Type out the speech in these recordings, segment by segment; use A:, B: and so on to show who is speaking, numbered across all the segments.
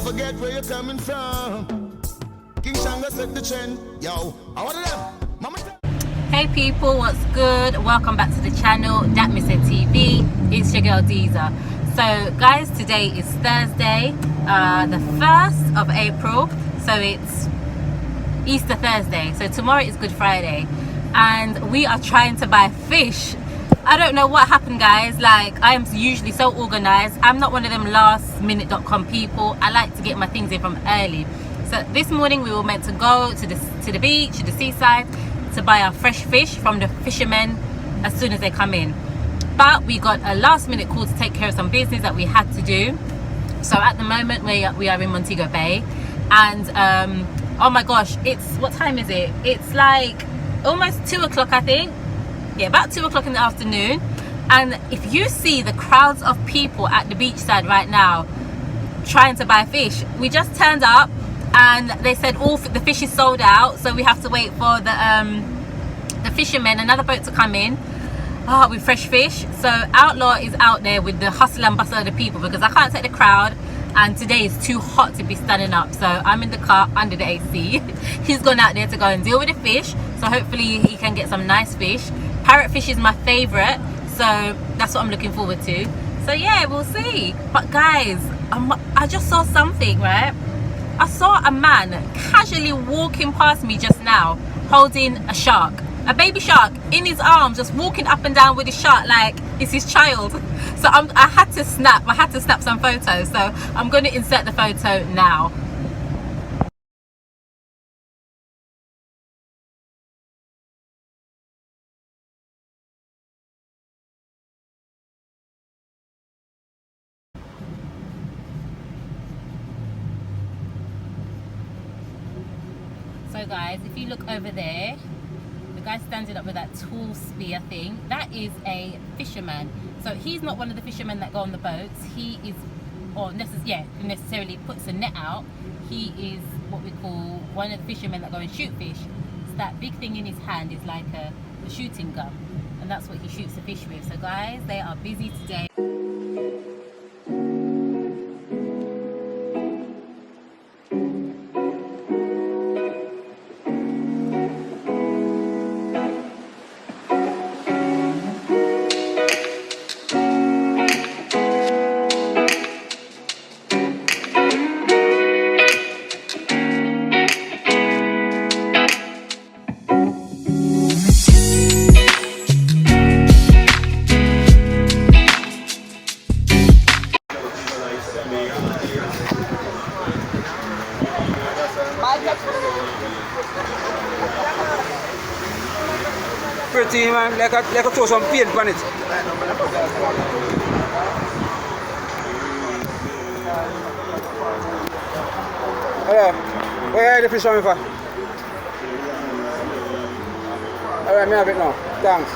A: forget where you're coming from. King Shango set the trend. Yo, I want them. Mama.
B: Hey people, what's good? Welcome back to the channel, Dat Mi Seh TV. It's your girl Deezer. So guys, today is Thursday, the 1st of April. So it's Easter Thursday. So tomorrow is Good Friday. And we are trying to buy fish. I don't know what happened, guys. Like, I am usually so organized. I'm not one of them lastminute.com people. I like to get my things in from early. So this morning we were meant to go to the beach, to the seaside, to buy our fresh fish from the fishermen as soon as they come in. But we got a last minute call to take care of some business that we had to do. So at the moment we are in Montego Bay, and oh my gosh, what time is it? It's like almost 2 o'clock, I think. Yeah, about 2 o'clock in the afternoon. And if you see the crowds of people at the beachside right now trying to buy fish, we just turned up and they said all the fish is sold out, so we have to wait for the fishermen, another boat, to come in with fresh fish. So Outlaw is out there with the hustle and bustle of the people because I can't take the crowd, and today is too hot to be standing up. So I'm in the car under the AC. He's gone out there to go and deal with the fish, so hopefully he can get some nice fish. Parrotfish is my favorite, so that's what I'm looking forward to. So yeah, we'll see. But guys, I just saw something, right? I saw a man casually walking past me just now, holding a shark, a baby shark in his arms, just walking up and down with his shark like it's his child. So I had to snap some photos. So I'm going to insert the photo now. So guys, if you look over there, the guy standing up with that tall spear thing, that is a fisherman. So he's not one of the fishermen that go on the boats. He is, or necessarily puts a net out. He is what we call one of the fishermen that go and shoot fish. So that big thing in his hand is like a shooting gun, and that's what he shoots the fish with. So guys, they are busy today.
C: Pretty man, like I throw some paint on it. Where are the fish coming from? Alright, me have it now. Thanks.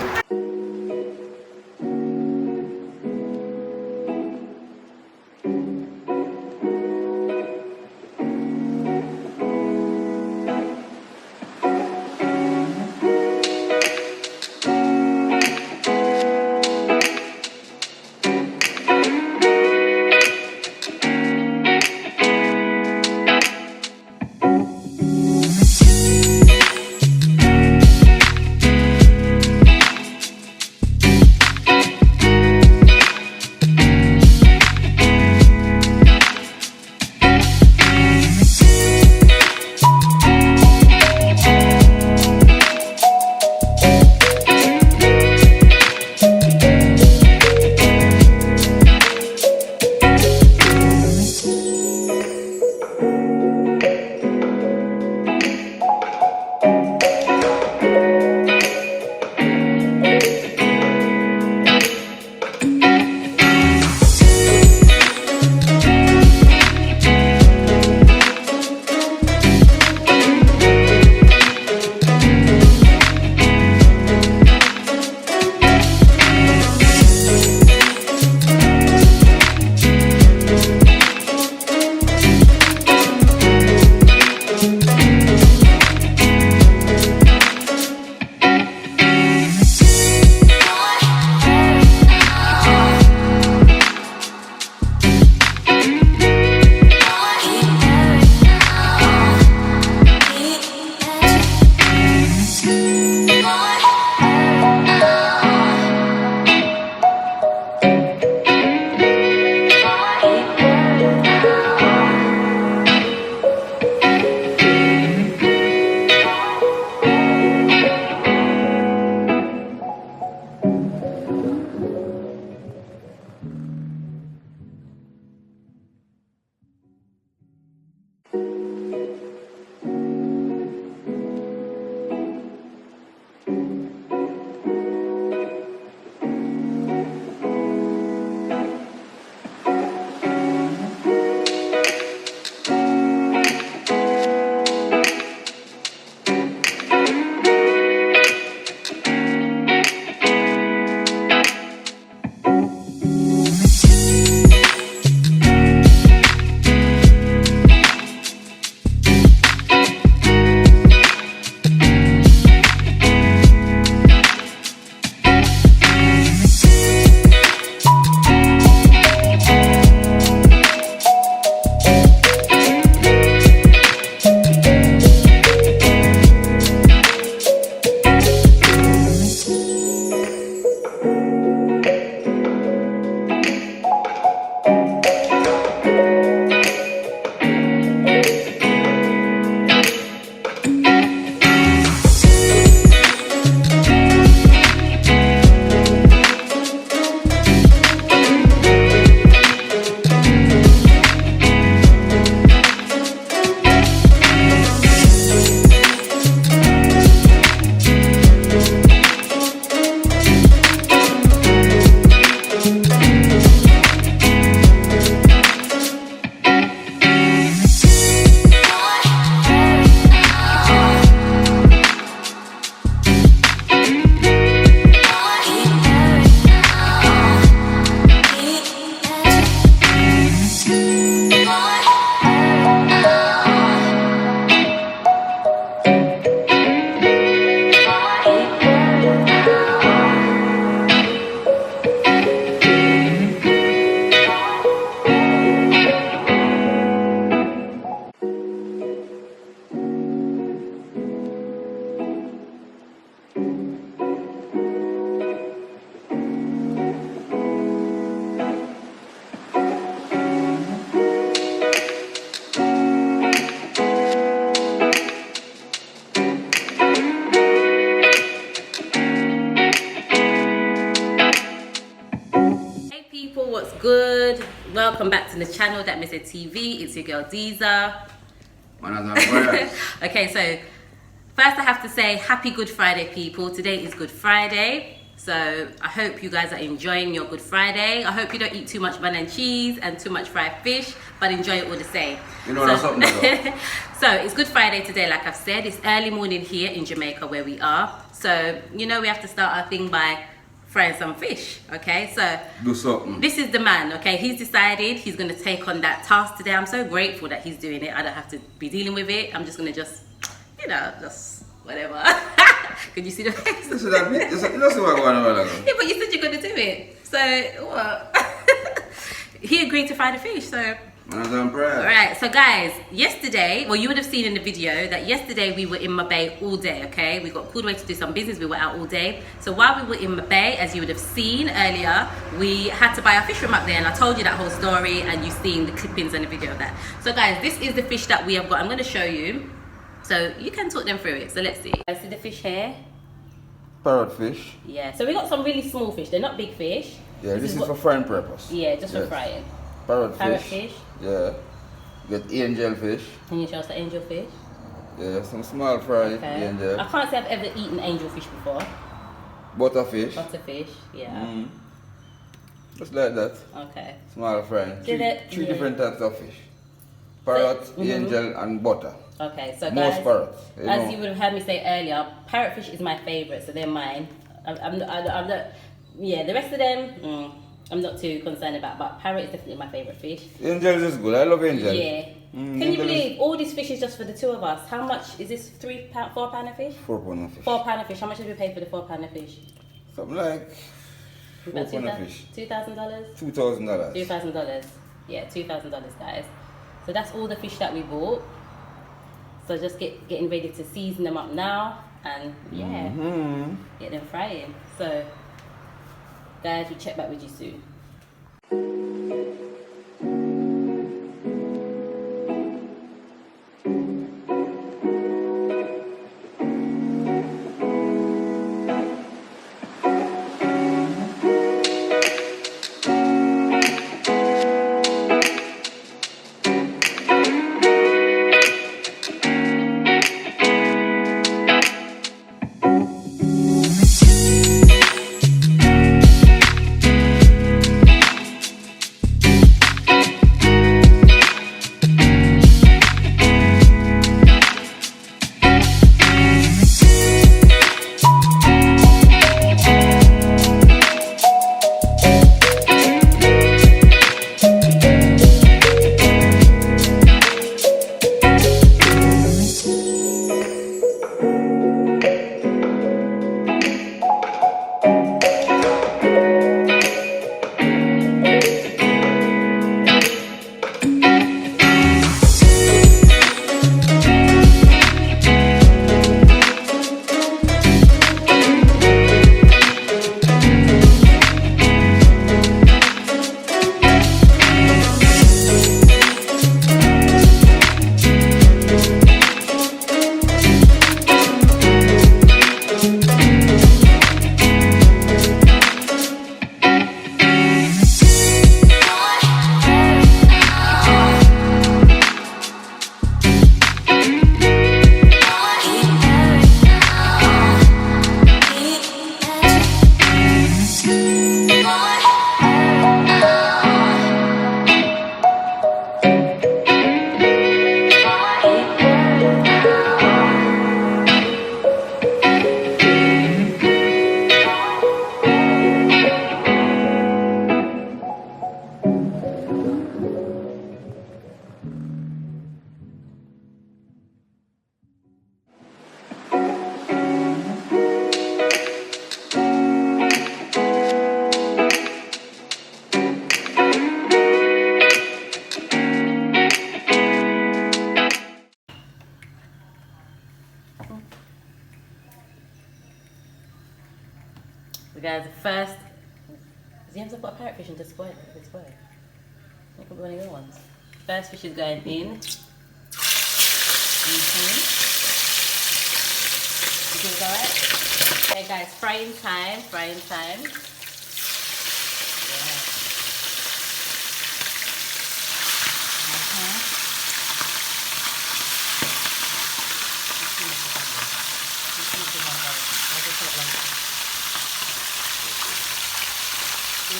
B: good? Welcome back to the channel, Dat Mi Seh TV. It's your girl Deezer. Okay, so first I have to say happy Good Friday, people. Today is Good Friday. So I hope you guys are enjoying your Good Friday. I hope you don't eat too much bun and cheese and too much fried fish, but enjoy it all the same.
C: You know that's something though.
B: So it's Good Friday today, like I've said. It's early morning here in Jamaica where we are. So, you know, we have to start our thing by frying some fish, okay? So
C: Do something.
B: this is the man, okay? He's decided he's gonna take on that task today. I'm so grateful that he's doing it. I don't have to be dealing with it. I'm just gonna just whatever. Could you see the face?
C: That's what what's going on.
B: Yeah, but you said you're gonna do it. So what? He agreed to fry the fish, so. Alright, so guys, yesterday, well, you would have seen in the video that yesterday we were in Mabay all day, okay? We got called away to do some business, we were out all day. So while we were in Mabay, as you would have seen earlier, we had to buy our fish from up there, and I told you that whole story, and you've seen the clippings and the video of that. So guys, this is the fish that we have got. I'm going to show you, so you can talk them through it. So let's see. See the fish here?
C: Parrot fish.
B: Yeah, so we got some really small fish. They're not big fish.
C: Yeah, this is for frying purpose.
B: Yeah, just for frying.
C: Parrot
B: fish.
C: Yeah. Get angel fish.
B: Can you show us the angel fish?
C: Yeah, some small fry angel.
B: I can't say I've ever eaten angel fish before.
C: Butterfish.
B: Butterfish, yeah.
C: Just like that.
B: Okay.
C: Small fry. Three different types of fish. Parrot, angel, and butter.
B: Okay, so
C: most
B: guys,
C: parrots.
B: You would have heard me say earlier, parrotfish is my favorite, so they're mine. I'm not. Yeah, the rest of them, I'm not too concerned about, but parrot is definitely my favorite fish.
C: Angel is good. I love angel.
B: Yeah. Can you believe all this fish is just for the two of us? How much is this? £4 of fish?
C: £4 of fish.
B: £4 of fish. How much did we pay for the £4 of fish?
C: Something like
B: about
C: £4 of fish.
B: $2,000?
C: $2,000.
B: $2,000. Yeah, $2,000, guys. So that's all the fish that we bought. So just getting ready to season them up now, and get them frying. So guys, we'll check back with you soon. So guys, first, you have to put a parrotfish into spoil it. It's spoiled. You can put one of your ones. First fish is going in. You think it's alright? Okay guys, frying time, frying time. Yeah. All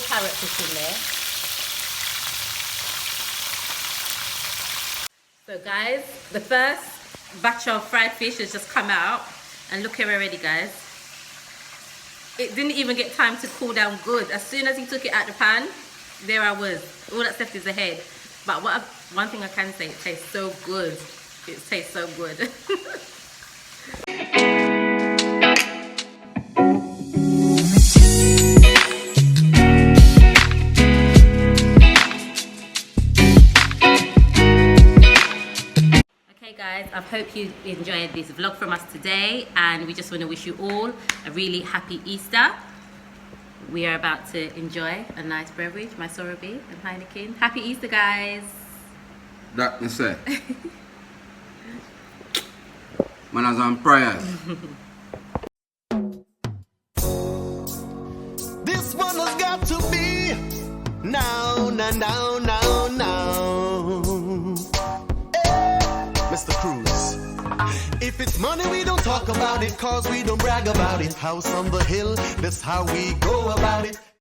B: carrots is in there. So guys, the first batch of fried fish has just come out, and look here already, guys. It didn't even get time to cool down good. As soon as he took it out the pan, there I was. All that's left is the head. But one thing I can say, it tastes so good. It tastes so good. Guys, I hope you enjoyed this vlog from us today, and we just want to wish you all a really happy Easter. We are about to enjoy a nice beverage, my Sorabi and Heineken. Happy Easter, guys.
C: Dat Mi Seh. Manners and prayers.
A: This one has got to be now, now, now, now, now. Mr. Cruz. If it's money, we don't talk about it, cause we don't brag about it. House on the hill, that's how we go about it.